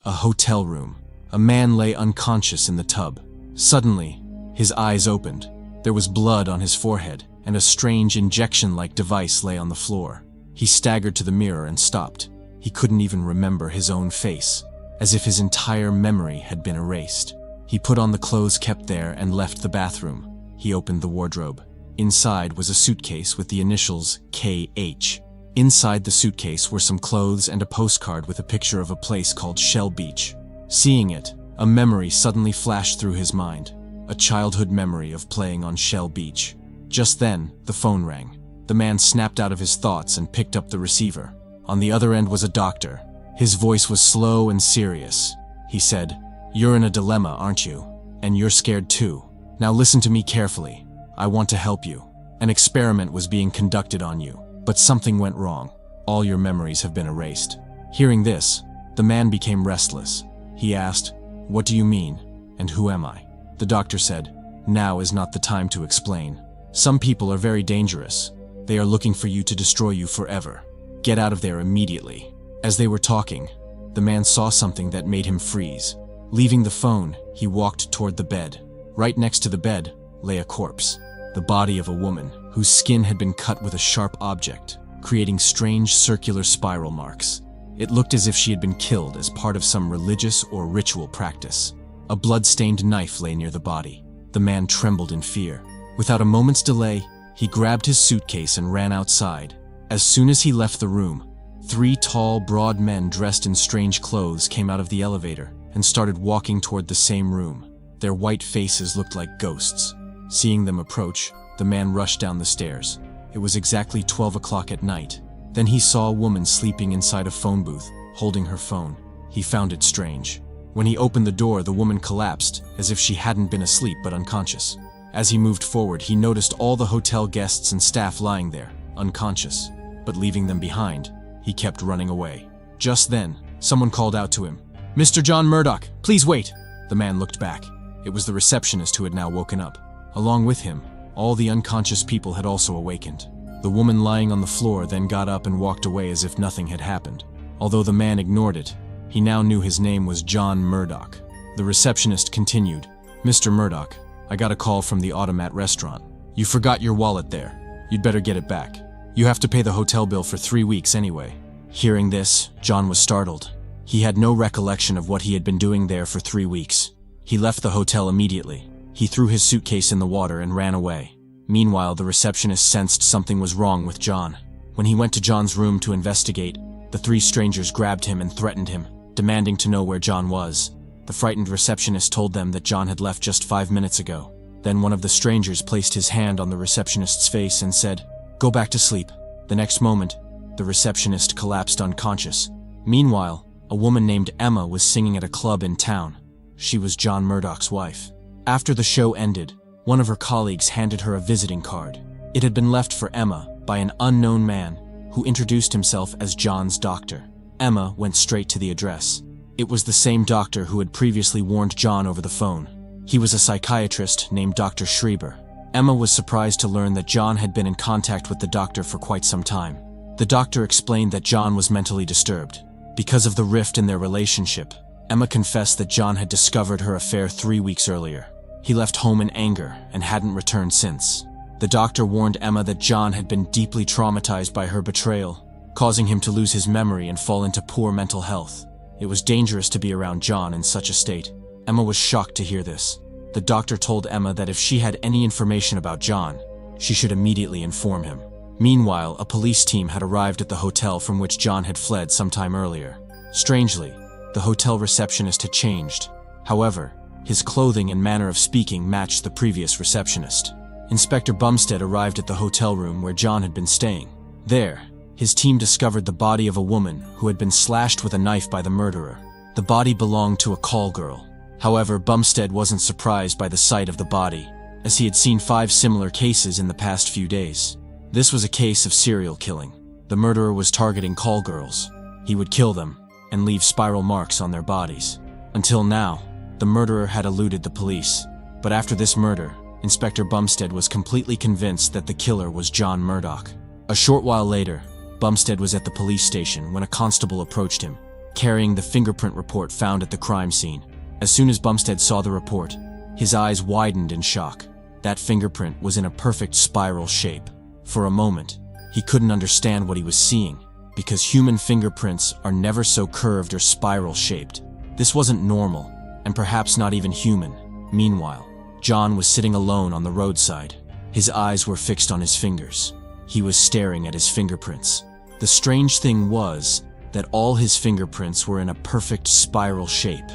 A hotel room. A man lay unconscious in the tub. Suddenly, his eyes opened. There was blood on his forehead, and a strange injection-like device lay on the floor. He staggered to the mirror and stopped. He couldn't even remember his own face, as if his entire memory had been erased. He put on the clothes kept there and left the bathroom. He opened the wardrobe. Inside was a suitcase with the initials KH. Inside the suitcase were some clothes and a postcard with a picture of a place called Shell Beach. Seeing it, a memory suddenly flashed through his mind. A childhood memory of playing on Shell Beach. Just then, the phone rang. The man snapped out of his thoughts and picked up the receiver. On the other end was a doctor. His voice was slow and serious. He said, "You're in a dilemma, aren't you? And you're scared too. Now listen to me carefully. I want to help you. An experiment was being conducted on you, but something went wrong. All your memories have been erased." Hearing this, the man became restless. He asked, "What do you mean? And who am I?" The doctor said, "Now is not the time to explain. Some people are very dangerous. They are looking for you to destroy you forever. Get out of there immediately." As they were talking, the man saw something that made him freeze. Leaving the phone, he walked toward the bed. Right next to the bed lay a corpse, the body of a woman whose skin had been cut with a sharp object, creating strange circular spiral marks. It looked as if she had been killed as part of some religious or ritual practice. A blood-stained knife lay near the body. The man trembled in fear. Without a moment's delay, he grabbed his suitcase and ran outside. As soon as he left the room, 3 tall, broad men dressed in strange clothes came out of the elevator and started walking toward the same room. Their white faces looked like ghosts. Seeing them approach, the man rushed down the stairs. It was exactly 12 o'clock at night. Then he saw a woman sleeping inside a phone booth, holding her phone. He found it strange. When he opened the door, the woman collapsed, as if she hadn't been asleep but unconscious. As he moved forward, he noticed all the hotel guests and staff lying there, unconscious. But leaving them behind, he kept running away. Just then, someone called out to him, "Mr. John Murdock, please wait!" The man looked back. It was the receptionist who had now woken up. Along with him, all the unconscious people had also awakened. The woman lying on the floor then got up and walked away as if nothing had happened. Although the man ignored it, he now knew his name was John Murdock. The receptionist continued, "Mr. Murdock, I got a call from the Automat restaurant. You forgot your wallet there. You'd better get it back. You have to pay the hotel bill for 3 weeks anyway." Hearing this, John was startled. He had no recollection of what he had been doing there for 3 weeks. He left the hotel immediately. He threw his suitcase in the water and ran away. Meanwhile, the receptionist sensed something was wrong with John. When he went to John's room to investigate, the 3 strangers grabbed him and threatened him, demanding to know where John was. The frightened receptionist told them that John had left just 5 minutes ago. Then one of the strangers placed his hand on the receptionist's face and said, "Go back to sleep." The next moment, the receptionist collapsed unconscious. Meanwhile, a woman named Emma was singing at a club in town. She was John Murdock's wife. After the show ended, one of her colleagues handed her a visiting card. It had been left for Emma by an unknown man who introduced himself as John's doctor. Emma went straight to the address. It was the same doctor who had previously warned John over the phone. He was a psychiatrist named Dr. Schreiber. Emma was surprised to learn that John had been in contact with the doctor for quite some time. The doctor explained that John was mentally disturbed. Because of the rift in their relationship, Emma confessed that John had discovered her affair 3 weeks earlier. He left home in anger and hadn't returned since. The doctor warned Emma that John had been deeply traumatized by her betrayal, causing him to lose his memory and fall into poor mental health. It was dangerous to be around John in such a state. Emma was shocked to hear this. The doctor told Emma that if she had any information about John, she should immediately inform him. Meanwhile, a police team had arrived at the hotel from which John had fled some time earlier. Strangely, the hotel receptionist had changed. However, his clothing and manner of speaking matched the previous receptionist. Inspector Bumstead arrived at the hotel room where John had been staying. There, his team discovered the body of a woman who had been slashed with a knife by the murderer. The body belonged to a call girl. However, Bumstead wasn't surprised by the sight of the body, as he had seen 5 similar cases in the past few days. This was a case of serial killing. The murderer was targeting call girls. He would kill them and leave spiral marks on their bodies. Until now, the murderer had eluded the police. But after this murder, Inspector Bumstead was completely convinced that the killer was John Murdock. A short while later, Bumstead was at the police station when a constable approached him. carrying the fingerprint report found at the crime scene. As soon as Bumstead saw the report, his eyes widened in shock. That fingerprint was in a perfect spiral shape. For a moment, he couldn't understand what he was seeing, because human fingerprints are never so curved or spiral-shaped. This wasn't normal, and perhaps not even human. Meanwhile, John was sitting alone on the roadside. His eyes were fixed on his fingers. He was staring at his fingerprints. The strange thing was that all his fingerprints were in a perfect spiral shape,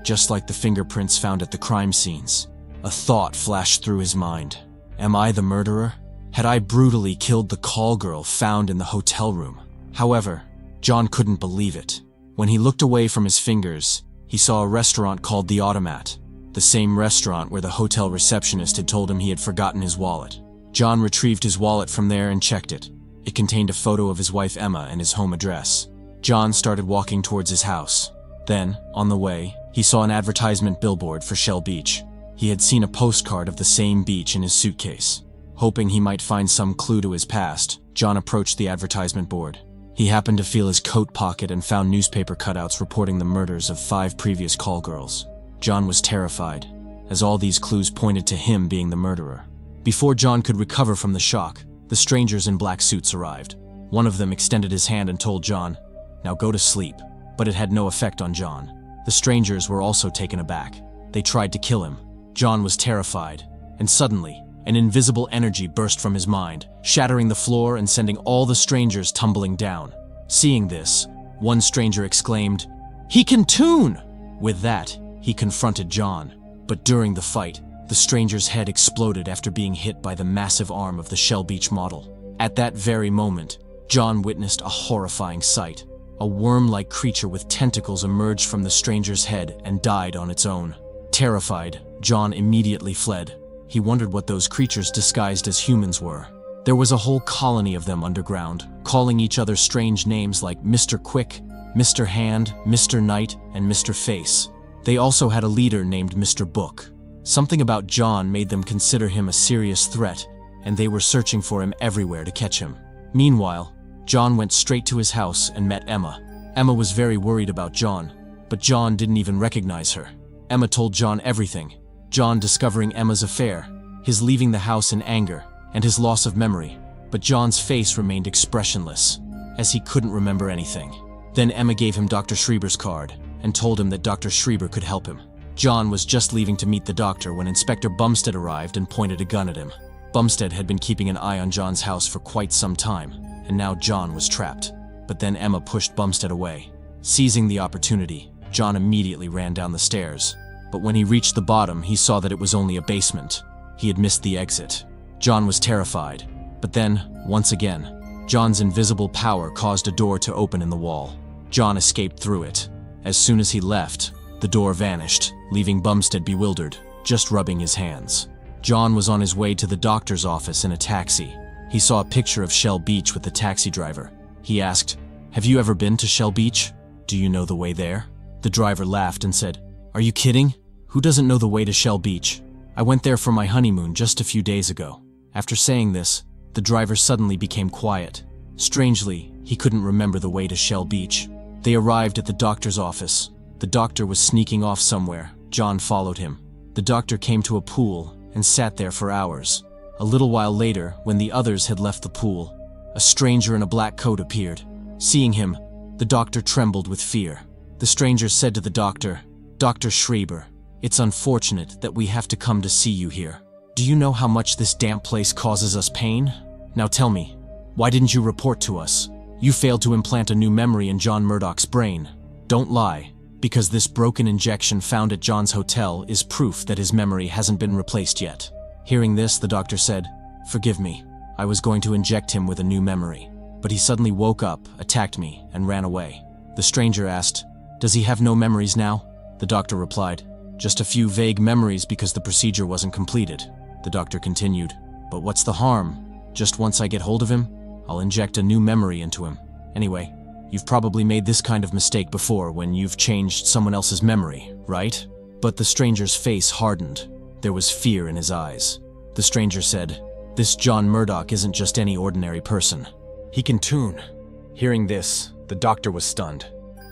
just like the fingerprints found at the crime scenes. A thought flashed through his mind. Am I the murderer? Had I brutally killed the call girl found in the hotel room? However, John couldn't believe it. When he looked away from his fingers, he saw a restaurant called The Automat, the same restaurant where the hotel receptionist had told him he had forgotten his wallet. John retrieved his wallet from there and checked it. It contained a photo of his wife Emma and his home address. John started walking towards his house. Then, on the way, he saw an advertisement billboard for Shell Beach. He had seen a postcard of the same beach in his suitcase. Hoping he might find some clue to his past, John approached the advertisement board. He happened to feel his coat pocket and found newspaper cutouts reporting the murders of 5 previous call girls. John was terrified, as all these clues pointed to him being the murderer. Before John could recover from the shock, the strangers in black suits arrived. One of them extended his hand and told John, "Now go to sleep," but it had no effect on John. The strangers were also taken aback. They tried to kill him. John was terrified, and suddenly, an invisible energy burst from his mind, shattering the floor and sending all the strangers tumbling down. Seeing this, one stranger exclaimed, "He can tune!" With that, he confronted John. But during the fight, the stranger's head exploded after being hit by the massive arm of the Shell Beach model. At that very moment, John witnessed a horrifying sight. A worm-like creature with tentacles emerged from the stranger's head and died on its own. Terrified, John immediately fled. He wondered what those creatures disguised as humans were. There was a whole colony of them underground, calling each other strange names like Mr. Quick, Mr. Hand, Mr. Knight, and Mr. Face. They also had a leader named Mr. Book. Something about John made them consider him a serious threat, and they were searching for him everywhere to catch him. Meanwhile, John went straight to his house and met Emma. Emma was very worried about John, but John didn't even recognize her. Emma told John everything. John discovering Emma's affair, his leaving the house in anger, and his loss of memory. But John's face remained expressionless, as he couldn't remember anything. Then Emma gave him Dr. Schreiber's card, and told him that Dr. Schreiber could help him. John was just leaving to meet the doctor when Inspector Bumstead arrived and pointed a gun at him. Bumstead had been keeping an eye on John's house for quite some time, and now John was trapped. But then Emma pushed Bumstead away. Seizing the opportunity, John immediately ran down the stairs. But when he reached the bottom, he saw that it was only a basement. He had missed the exit. John was terrified. But then, once again, John's invisible power caused a door to open in the wall. John escaped through it. As soon as he left, the door vanished, leaving Bumstead bewildered, just rubbing his hands. John was on his way to the doctor's office in a taxi. He saw a picture of Shell Beach with the taxi driver. He asked, "Have you ever been to Shell Beach? Do you know the way there?" The driver laughed and said, "Are you kidding? Who doesn't know the way to Shell Beach? I went there for my honeymoon just a few days ago." After saying this, the driver suddenly became quiet. Strangely, he couldn't remember the way to Shell Beach. They arrived at the doctor's office. The doctor was sneaking off somewhere. John followed him. The doctor came to a pool and sat there for hours. A little while later, when the others had left the pool, a stranger in a black coat appeared. Seeing him, the doctor trembled with fear. The stranger said to the doctor, "Dr. Schreiber, it's unfortunate that we have to come to see you here. Do you know how much this damp place causes us pain? Now tell me, why didn't you report to us? You failed to implant a new memory in John Murdock's brain. Don't lie, because this broken injection found at John's hotel is proof that his memory hasn't been replaced yet." Hearing this, the doctor said, "Forgive me. I was going to inject him with a new memory, but he suddenly woke up, attacked me, and ran away." The stranger asked, "Does he have no memories now?" The doctor replied, "Just a few vague memories because the procedure wasn't completed." The doctor continued, "But what's the harm? Just once I get hold of him, I'll inject a new memory into him. Anyway, you've probably made this kind of mistake before when you've changed someone else's memory, right?" But the stranger's face hardened. There was fear in his eyes. The stranger said, "This John Murdock isn't just any ordinary person. He can tune." Hearing this, the doctor was stunned.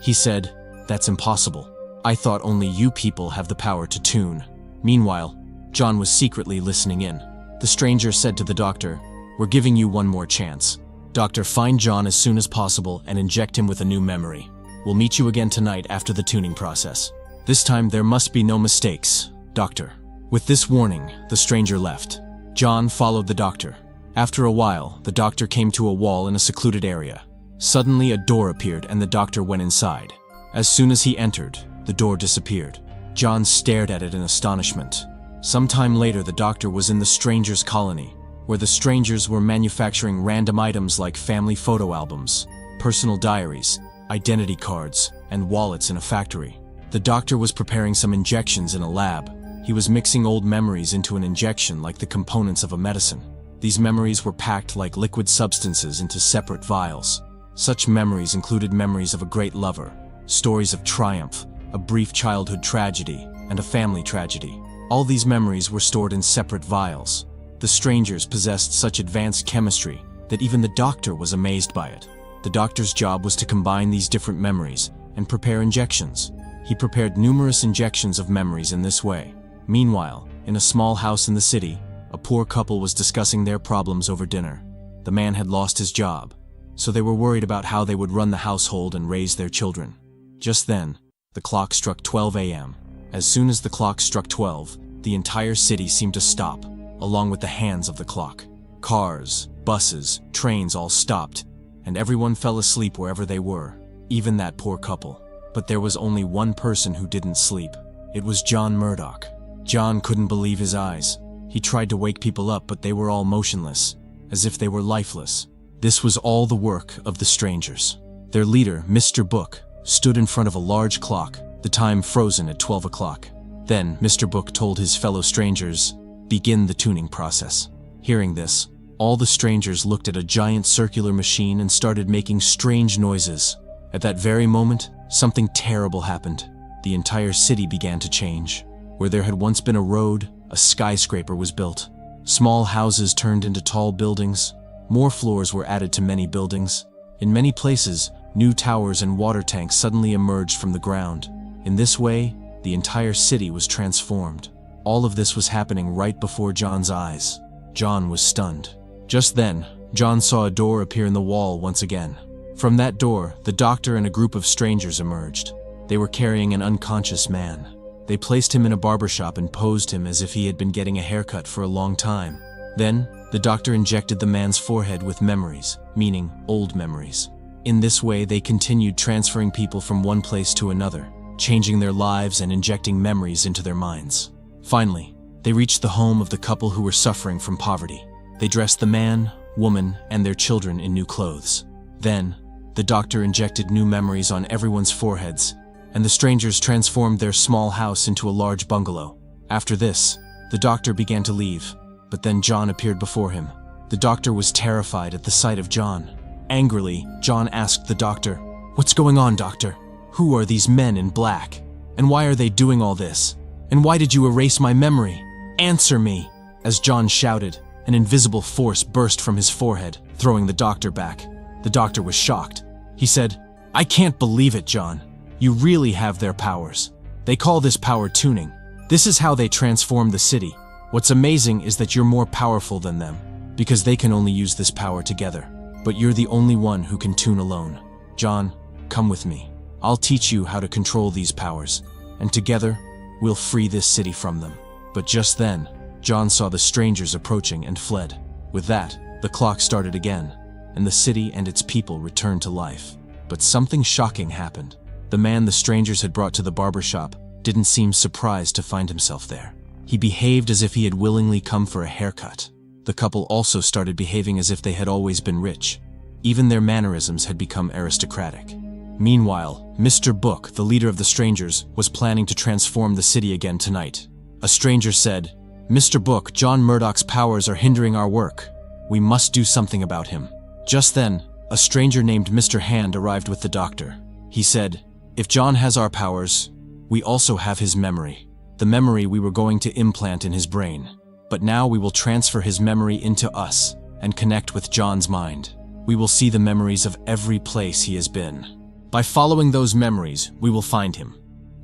He said, "That's impossible. I thought only you people have the power to tune." Meanwhile, John was secretly listening in. The stranger said to the doctor, "We're giving you one more chance. Doctor, find John as soon as possible and inject him with a new memory. We'll meet you again tonight after the tuning process. This time there must be no mistakes, doctor." With this warning, the stranger left. John followed the doctor. After a while, the doctor came to a wall in a secluded area. Suddenly a door appeared and the doctor went inside. As soon as he entered, the door disappeared. John stared at it in astonishment. Sometime later, the doctor was in the stranger's colony, where the strangers were manufacturing random items like family photo albums, personal diaries, identity cards, and wallets in a factory. The doctor was preparing some injections in a lab. He was mixing old memories into an injection like the components of a medicine. These memories were packed like liquid substances into separate vials. Such memories included memories of a great lover, stories of triumph, a brief childhood tragedy, and a family tragedy. All these memories were stored in separate vials. The strangers possessed such advanced chemistry that even the doctor was amazed by it. The doctor's job was to combine these different memories and prepare injections. He prepared numerous injections of memories in this way. Meanwhile, in a small house in the city, a poor couple was discussing their problems over dinner. The man had lost his job, so they were worried about how they would run the household and raise their children. Just then, the clock struck 12 a.m. As soon as the clock struck 12, the entire city seemed to stop, along with the hands of the clock. Cars, buses, trains all stopped, and everyone fell asleep wherever they were, even that poor couple. But there was only one person who didn't sleep. It was John Murdock. John couldn't believe his eyes. He tried to wake people up, but they were all motionless, as if they were lifeless. This was all the work of the strangers. Their leader, Mr. Book, stood in front of a large clock, the time frozen at 12 o'clock. Then Mr. Book told his fellow strangers, "Begin the tuning process." Hearing this, all the strangers looked at a giant circular machine and started making strange noises. At that very moment, something terrible happened. The entire city began to change. Where there had once been a road, a skyscraper was built. Small houses turned into tall buildings. More floors were added to many buildings. In many places, new towers and water tanks suddenly emerged from the ground. In this way, the entire city was transformed. All of this was happening right before John's eyes. John was stunned. Just then, John saw a door appear in the wall once again. From that door, the doctor and a group of strangers emerged. They were carrying an unconscious man. They placed him in a barber shop and posed him as if he had been getting a haircut for a long time. Then, the doctor injected the man's forehead with memories, meaning old memories. In this way, they continued transferring people from one place to another, changing their lives and injecting memories into their minds. Finally, they reached the home of the couple who were suffering from poverty. They dressed the man, woman, and their children in new clothes. Then, the doctor injected new memories on everyone's foreheads, and the strangers transformed their small house into a large bungalow. After this, the doctor began to leave, but then John appeared before him. The doctor was terrified at the sight of John. Angrily, John asked the doctor, "What's going on, doctor? Who are these men in black? And why are they doing all this? And why did you erase my memory? Answer me!" As John shouted, an invisible force burst from his forehead, throwing the doctor back. The doctor was shocked. He said, "I can't believe it, John. You really have their powers. They call this power tuning. This is how they transform the city. What's amazing is that you're more powerful than them, because they can only use this power together. But you're the only one who can tune alone. John, come with me. I'll teach you how to control these powers, and together, we'll free this city from them." But just then, John saw the strangers approaching and fled. With that, the clock started again, and the city and its people returned to life. But something shocking happened. The man the strangers had brought to the barber shop didn't seem surprised to find himself there. He behaved as if he had willingly come for a haircut. The couple also started behaving as if they had always been rich. Even their mannerisms had become aristocratic. Meanwhile, Mr. Book, the leader of the strangers, was planning to transform the city again tonight. A stranger said, "Mr. Book, John Murdock's powers are hindering our work. We must do something about him." Just then, a stranger named Mr. Hand arrived with the doctor. He said, "If John has our powers, we also have his memory. The memory we were going to implant in his brain. But now we will transfer his memory into us and connect with John's mind. We will see the memories of every place he has been." By following those memories, we will find him.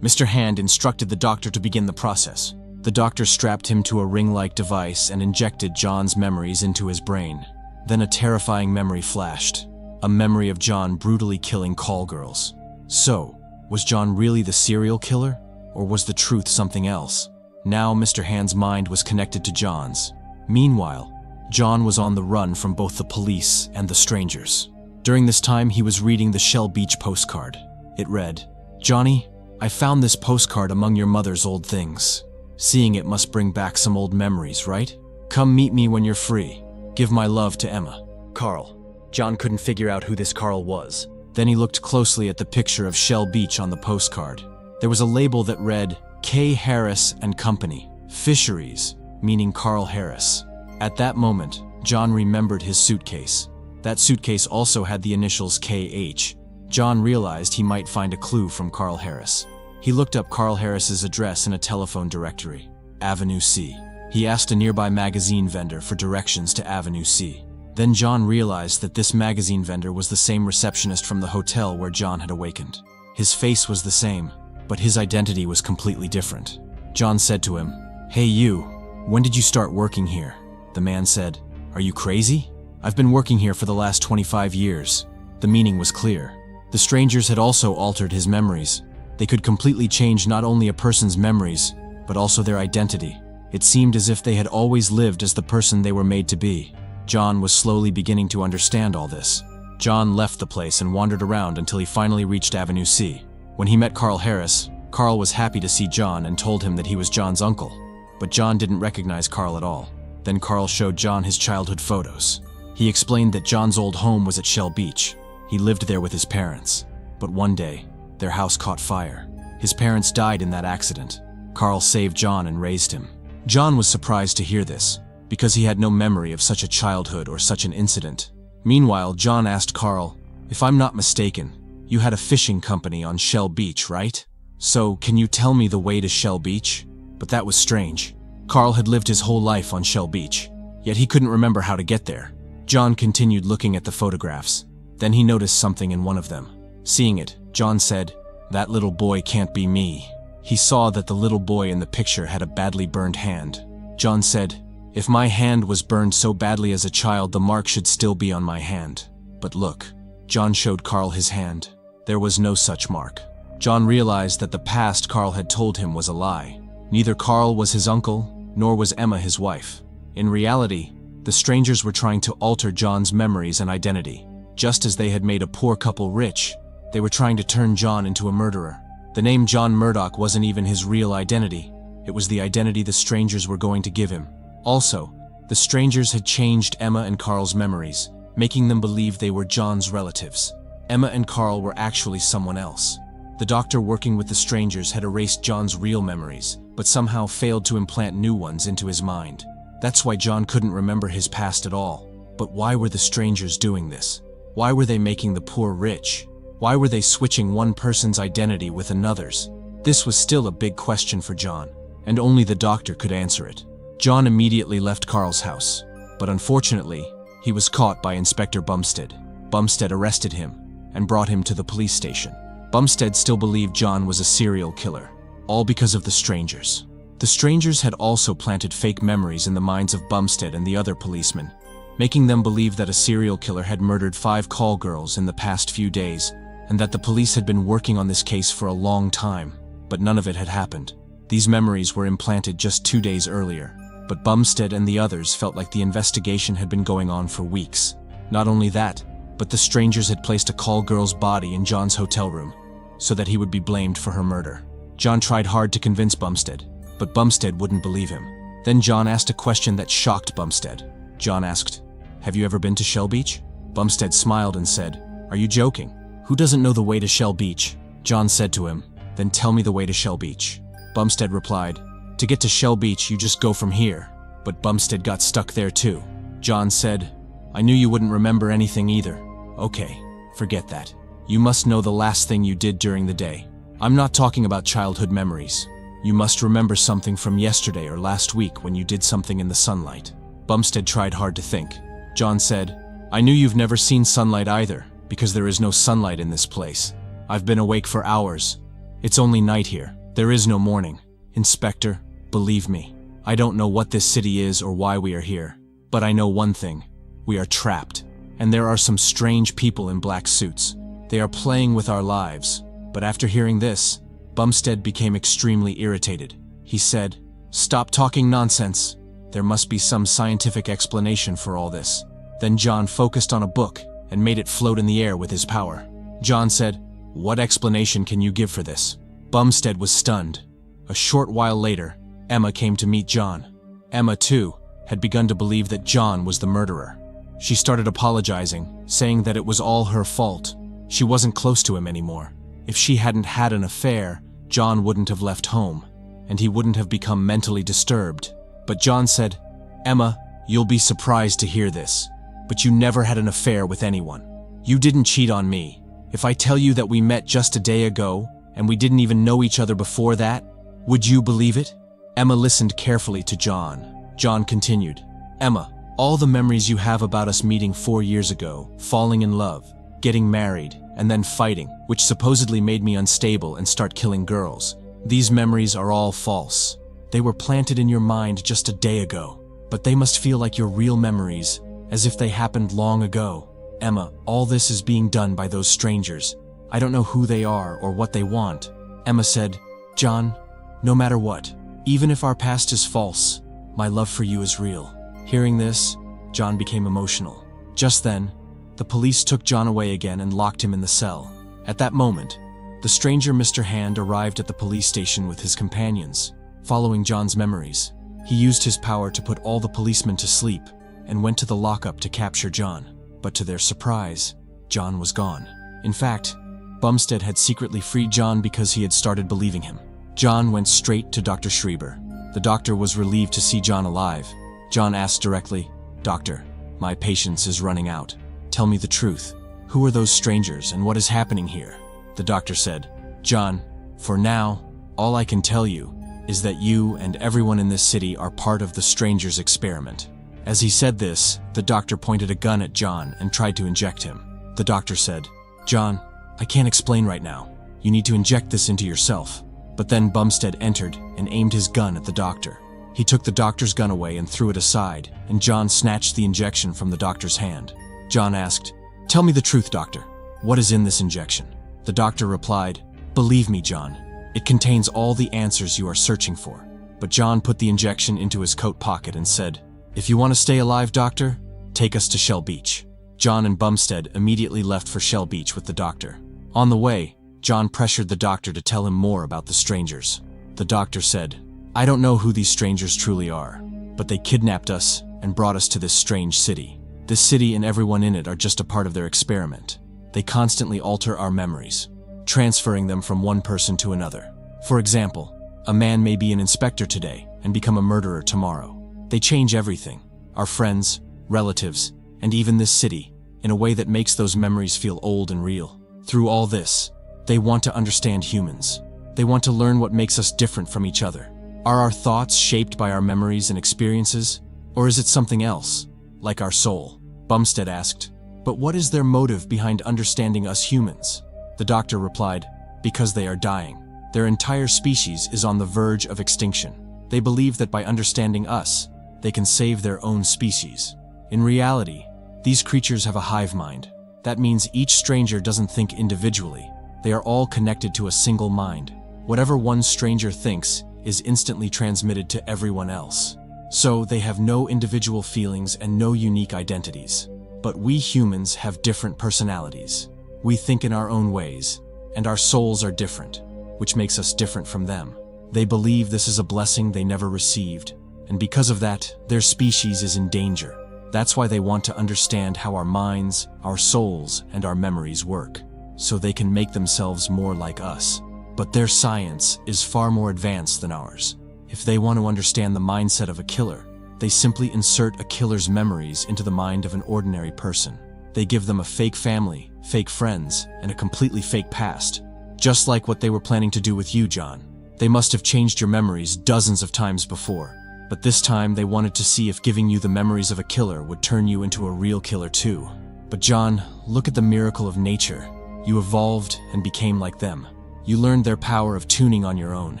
Mr. Hand instructed the doctor to begin the process. The doctor strapped him to a ring-like device and injected John's memories into his brain. Then a terrifying memory flashed. A memory of John brutally killing call girls. So, was John really the serial killer? Or was the truth something else? Now Mr. Hand's mind was connected to John's. Meanwhile, John was on the run from both the police and the strangers. During this time, he was reading the Shell Beach postcard. It read, "Johnny, I found this postcard among your mother's old things. Seeing it must bring back some old memories, right? Come meet me when you're free. Give my love to Emma." Carl. John couldn't figure out who this Carl was. Then he looked closely at the picture of Shell Beach on the postcard. There was a label that read, K. Harris and Company, Fisheries, meaning Carl Harris. At that moment, John remembered his suitcase. That suitcase also had the initials KH. John realized he might find a clue from Carl Harris. He looked up Carl Harris's address in a telephone directory, Avenue C. He asked a nearby magazine vendor for directions to Avenue C. Then John realized that this magazine vendor was the same receptionist from the hotel where John had awakened. His face was the same, but his identity was completely different. John said to him, "Hey you, when did you start working here?" The man said, "Are you crazy? I've been working here for the last 25 years. The meaning was clear. The strangers had also altered his memories. They could completely change not only a person's memories, but also their identity. It seemed as if they had always lived as the person they were made to be. John was slowly beginning to understand all this. John left the place and wandered around until he finally reached Avenue C. When he met Carl Harris, Carl was happy to see John and told him that he was John's uncle. But John didn't recognize Carl at all. Then Carl showed John his childhood photos. He explained that John's old home was at Shell Beach. He lived there with his parents. But one day, their house caught fire. His parents died in that accident. Carl saved John and raised him. John was surprised to hear this, because he had no memory of such a childhood or such an incident. Meanwhile, John asked Carl, "If I'm not mistaken, you had a fishing company on Shell Beach, right? So, can you tell me the way to Shell Beach?" But that was strange. Carl had lived his whole life on Shell Beach, yet he couldn't remember how to get there. John continued looking at the photographs. Then he noticed something in one of them. Seeing it, John said, "That little boy can't be me." He saw that the little boy in the picture had a badly burned hand. John said, "If my hand was burned so badly as a child, the mark should still be on my hand. But look." John showed Carl his hand. There was no such mark. John realized that the past Carl had told him was a lie. Neither Carl was his uncle, nor was Emma his wife. In reality, the strangers were trying to alter John's memories and identity. Just as they had made a poor couple rich, they were trying to turn John into a murderer. The name John Murdock wasn't even his real identity. It was the identity the strangers were going to give him. Also, the strangers had changed Emma and Carl's memories, making them believe they were John's relatives. Emma and Carl were actually someone else. The doctor working with the strangers had erased John's real memories, but somehow failed to implant new ones into his mind. That's why John couldn't remember his past at all. But why were the strangers doing this? Why were they making the poor rich? Why were they switching one person's identity with another's? This was still a big question for John, and only the doctor could answer it. John immediately left Carl's house, but unfortunately, he was caught by Inspector Bumstead. Bumstead arrested him and brought him to the police station. Bumstead still believed John was a serial killer, all because of the strangers. The strangers had also planted fake memories in the minds of Bumstead and the other policemen, making them believe that a serial killer had murdered 5 call girls in the past few days, and that the police had been working on this case for a long time, but none of it had happened. These memories were implanted just 2 days earlier, but Bumstead and the others felt like the investigation had been going on for weeks. Not only that, but the strangers had placed a call girl's body in John's hotel room, so that he would be blamed for her murder. John tried hard to convince Bumstead, but Bumstead wouldn't believe him. Then John asked a question that shocked Bumstead. John asked, "Have you ever been to Shell Beach?" Bumstead smiled and said, "Are you joking? Who doesn't know the way to Shell Beach?" John said to him, "Then tell me the way to Shell Beach." Bumstead replied, "To get to Shell Beach, you just go from here." But Bumstead got stuck there too. John said, "I knew you wouldn't remember anything either." "Okay, forget that. You must know the last thing you did during the day. I'm not talking about childhood memories. You must remember something from yesterday or last week when you did something in the sunlight." Bumstead tried hard to think. John said, "I knew you've never seen sunlight either, because there is no sunlight in this place." I've been awake for hours. It's only night here. There is no morning. Inspector, believe me, I don't know what this city is or why we are here, but I know one thing. We are trapped, and there are some strange people in black suits. They are playing with our lives. But after hearing this, Bumstead became extremely irritated. He said, "Stop talking nonsense. There must be some scientific explanation for all this." Then John focused on a book and made it float in the air with his power. John said, "What explanation can you give for this?" Bumstead was stunned. A short while later, Emma came to meet John. Emma, too, had begun to believe that John was the murderer. She started apologizing, saying that it was all her fault. She wasn't close to him anymore. If she hadn't had an affair, John wouldn't have left home, and he wouldn't have become mentally disturbed. But John said, "Emma, you'll be surprised to hear this, but you never had an affair with anyone. You didn't cheat on me. If I tell you that we met just a day ago, and we didn't even know each other before that, would you believe it?" Emma listened carefully to John. John continued, "Emma, all the memories you have about us meeting 4 years ago, falling in love, getting married, and then fighting, which supposedly made me unstable and start killing girls, these memories are all false. They were planted in your mind just a day ago, but they must feel like your real memories, as if they happened long ago. Emma, all this is being done by those strangers. I don't know who they are or what they want." Emma said, "John, no matter what, even if our past is false, my love for you is real." Hearing this, John became emotional. Just then, the police took John away again and locked him in the cell. At that moment, the stranger Mr. Hand arrived at the police station with his companions. Following John's memories, he used his power to put all the policemen to sleep and went to the lockup to capture John. But to their surprise, John was gone. In fact, Bumstead had secretly freed John because he had started believing him. John went straight to Dr. Schreiber. The doctor was relieved to see John alive. John asked directly, "Doctor, my patience is running out. Tell me the truth. Who are those strangers and what is happening here?" The doctor said, "John, for now, all I can tell you is that you and everyone in this city are part of the strangers' experiment." As he said this, the doctor pointed a gun at John and tried to inject him. The doctor said, "John, I can't explain right now. You need to inject this into yourself." But then Bumstead entered and aimed his gun at the doctor. He took the doctor's gun away and threw it aside, and John snatched the injection from the doctor's hand. John asked, "Tell me the truth, doctor. What is in this injection?" The doctor replied, "Believe me, John, it contains all the answers you are searching for." But John put the injection into his coat pocket and said, "If you want to stay alive, doctor, take us to Shell Beach." John and Bumstead immediately left for Shell Beach with the doctor. On the way, John pressured the doctor to tell him more about the strangers. The doctor said, "I don't know who these strangers truly are, but they kidnapped us and brought us to this strange city. This city and everyone in it are just a part of their experiment. They constantly alter our memories, transferring them from one person to another. For example, a man may be an inspector today and become a murderer tomorrow. They change everything, our friends, relatives, and even this city, in a way that makes those memories feel old and real. Through all this, they want to understand humans. They want to learn what makes us different from each other. Are our thoughts shaped by our memories and experiences, or is it something else, like our soul?" Bumstead asked, "But what is their motive behind understanding us humans?" The doctor replied, "Because they are dying. Their entire species is on the verge of extinction. They believe that by understanding us, they can save their own species. In reality, these creatures have a hive mind. That means each stranger doesn't think individually. They are all connected to a single mind. Whatever one stranger thinks is instantly transmitted to everyone else. So they have no individual feelings and no unique identities. But we humans have different personalities. We think in our own ways, and our souls are different, which makes us different from them. They believe this is a blessing they never received, and because of that, their species is in danger. That's why they want to understand how our minds, our souls, and our memories work, so they can make themselves more like us. But their science is far more advanced than ours. If they want to understand the mindset of a killer, they simply insert a killer's memories into the mind of an ordinary person. They give them a fake family, fake friends, and a completely fake past. Just like what they were planning to do with you, John. They must have changed your memories dozens of times before, but this time they wanted to see if giving you the memories of a killer would turn you into a real killer too. But John, look at the miracle of nature. You evolved and became like them. You learned their power of tuning on your own.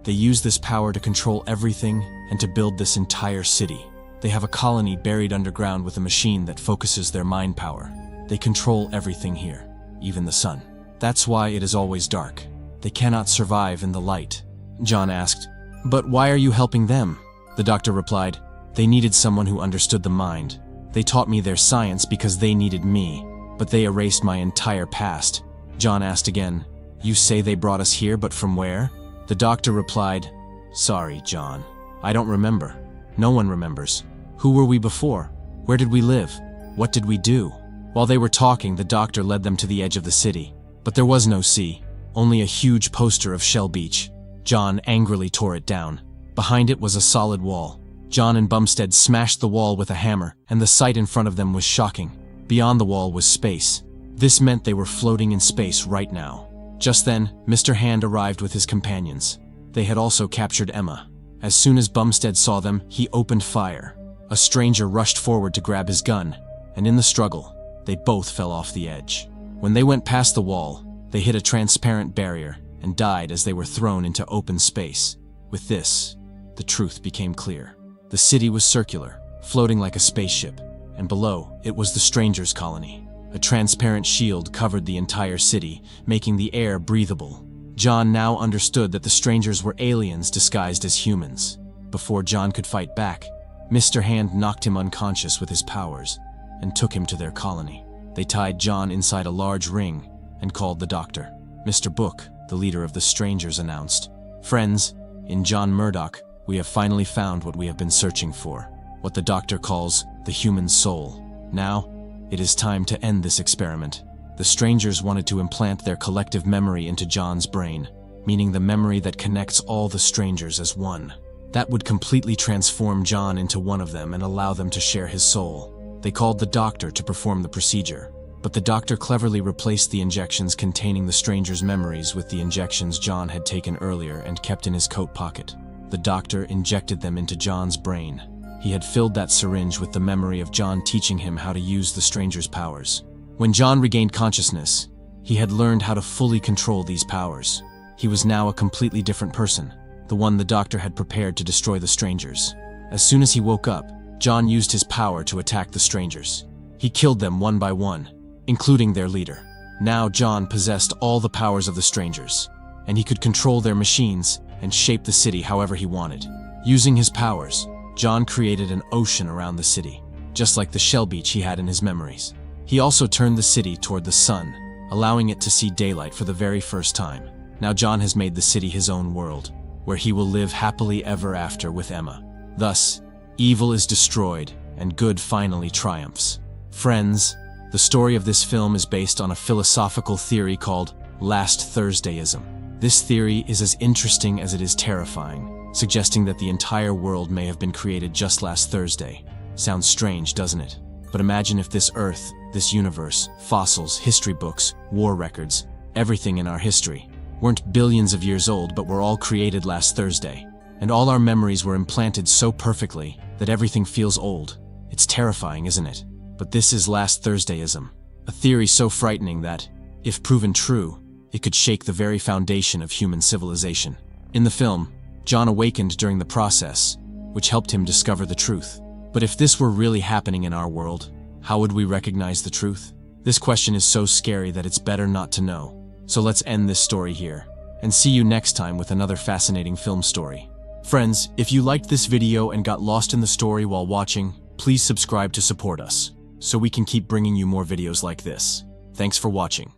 They use this power to control everything and to build this entire city. They have a colony buried underground with a machine that focuses their mind power. They control everything here, even the sun. That's why it is always dark. They cannot survive in the light. John asked, "But why are you helping them?" The doctor replied, "They needed someone who understood the mind. They taught me their science because they needed me, but they erased my entire past." John asked again, "You say they brought us here, but from where?" The doctor replied, "Sorry, John. I don't remember. No one remembers. Who were we before? Where did we live? What did we do?" While they were talking, the doctor led them to the edge of the city. But there was no sea, only a huge poster of Shell Beach. John angrily tore it down. Behind it was a solid wall. John and Bumstead smashed the wall with a hammer, and the sight in front of them was shocking. Beyond the wall was space. This meant they were floating in space right now. Just then, Mr. Hand arrived with his companions. They had also captured Emma. As soon as Bumstead saw them, he opened fire. A stranger rushed forward to grab his gun, and in the struggle, they both fell off the edge. When they went past the wall, they hit a transparent barrier and died as they were thrown into open space. With this, the truth became clear. The city was circular, floating like a spaceship, and below, it was the strangers' colony. A transparent shield covered the entire city, making the air breathable. John now understood that the strangers were aliens disguised as humans. Before John could fight back, Mr. Hand knocked him unconscious with his powers and took him to their colony. They tied John inside a large ring and called the doctor. Mr. Book, the leader of the strangers, announced, "Friends, in John Murdock, we have finally found what we have been searching for, what the doctor calls the human soul. Now, it is time to end this experiment." The strangers wanted to implant their collective memory into John's brain, meaning the memory that connects all the strangers as one. That would completely transform John into one of them and allow them to share his soul. They called the doctor to perform the procedure, but the doctor cleverly replaced the injections containing the strangers' memories with the injections John had taken earlier and kept in his coat pocket. The doctor injected them into John's brain. He had filled that syringe with the memory of John teaching him how to use the stranger's powers. When John regained consciousness, he had learned how to fully control these powers. He was now a completely different person, the one the doctor had prepared to destroy the strangers. As soon as he woke up, John used his power to attack the strangers. He killed them one by one, including their leader. Now John possessed all the powers of the strangers, and he could control their machines and shape the city however he wanted. Using his powers, John created an ocean around the city, just like the Shell Beach he had in his memories. He also turned the city toward the sun, allowing it to see daylight for the very first time. Now John has made the city his own world, where he will live happily ever after with Emma. Thus, evil is destroyed and good finally triumphs. Friends, the story of this film is based on a philosophical theory called Last Thursdayism. This theory is as interesting as it is terrifying, suggesting that the entire world may have been created just last Thursday. Sounds strange, doesn't it? But imagine if this Earth, this universe, fossils, history books, war records, everything in our history, weren't billions of years old but were all created last Thursday. And all our memories were implanted so perfectly that everything feels old. It's terrifying, isn't it? But this is Last Thursdayism, a theory so frightening that, if proven true, it could shake the very foundation of human civilization. In the film, John awakened during the process, which helped him discover the truth. But if this were really happening in our world, how would we recognize the truth? This question is so scary that it's better not to know. So let's end this story here, and see you next time with another fascinating film story. Friends, if you liked this video and got lost in the story while watching, please subscribe to support us, so we can keep bringing you more videos like this. Thanks for watching.